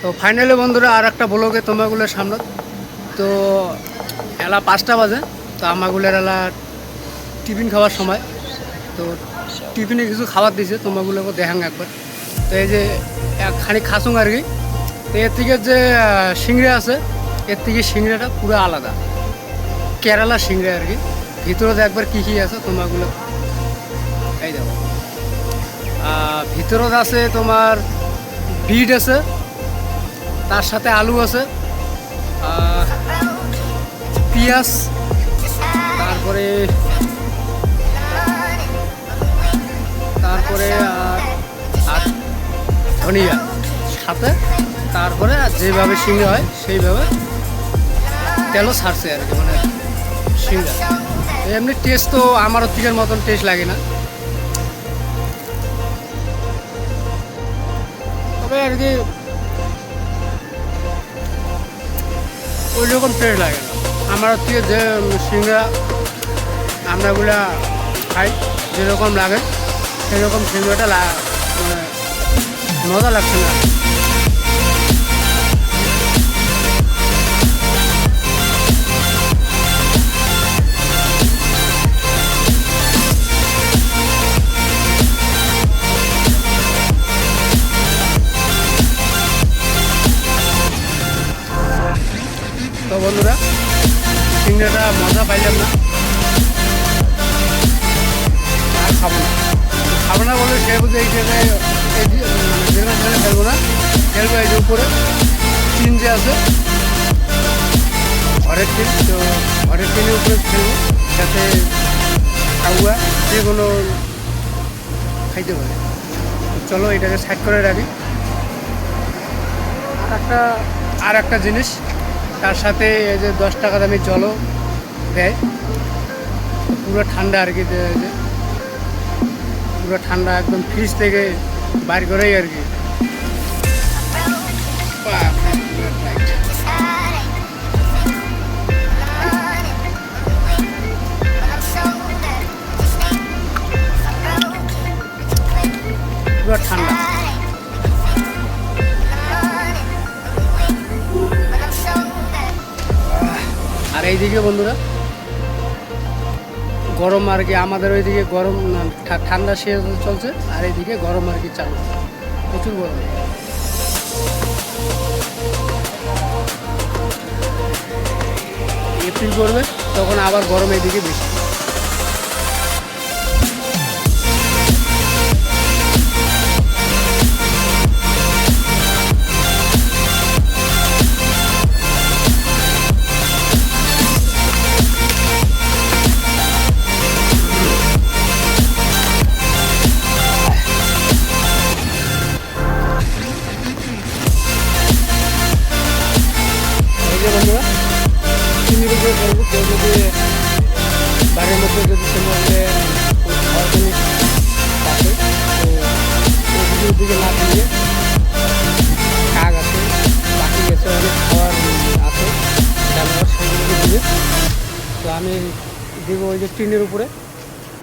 তো ফাইনালি বন্ধুরা আর একটা ব্লগে তোমাগুলোর সামনে। তো এলা 5টা বাজে, তো আমাগুলোর এলা টিফিন খাওয়ার সময়। তো টিফিনে কিছু খাবার দিয়েছে, তোমাগুলোকে দেখাং একবার। তো এই যে খানিক খাসুং আর কি। তো এর থেকে যে সিংড়া আছে, এর থেকে সিংড়াটা পুরো আলাদা, কেরালা সিংড়া আর কি। ভিতরে একবার কী কী আছে তোমাগুলো এই দেখো। ভিতরত আছে তোমার বিট আছে, তার সাথে আলু আছে, পেঁয়াজ, তারপরে তারপরে আর ধনিয়া সাথে, তারপরে যেভাবে সিংড়া হয় সেইভাবে তেলও ছাড়ছে আর কি, মানে সিংড়া। এমনি টেস্ট তো আমার থেকে মতন টেস্ট লাগে না, তবে আর কি ওই রকম টেস্ট লাগে না আমার থেকে। যে সিংড়া আমরাগুলা খাই যেরকম লাগে সেরকম সিংড়াটা মানে মজা লাগছে না। তো বন্ধুরা সিংড়াটা মজা পাইলাম না, আর খাবো না বলে সে বুঝে এই জায়গায় যেখানে ফেলবো না, ফেলবো এই যে উপরে টিন যে আছে ঘরের টিন, তো ঘরের টিনের উপরে ফেলবো যাতে খাওয়া যে কোনো খাইতে পারে। চলো এটাকে সাইড করে রাখি। আর একটা জিনিস তার সাথে এই যে 10 টাকা দামি জলও দেয়, পুরো ঠান্ডা আর কি, পুরো ঠান্ডা একদম ফ্রিজ থেকে বাইর করেই আর কি। পুরো ঠান্ডা। আর এইদিকে বন্ধুরা গরম আর কি, আমাদের ওইদিকে গরম ঠান্ডা শেষ চলছে, আর এইদিকে গরম আর কি চালু, প্রচুর গরম। এপ্রিল করবে তখন আবার গরম এইদিকে বেশি। বন্ধুরা চিনির উপরে করবো, কেউ যদি বাড়ির মধ্যে যদি তোমাদের অর্গানিক থাকে তো ওদিকে ওদিকে না দিয়ে শাক আছে, বাকি গেছে অনেক খাবার আছে জানোয়ার, সেগুলোকে দিয়ে। তো আমি দিব ওই যে টিনের উপরে।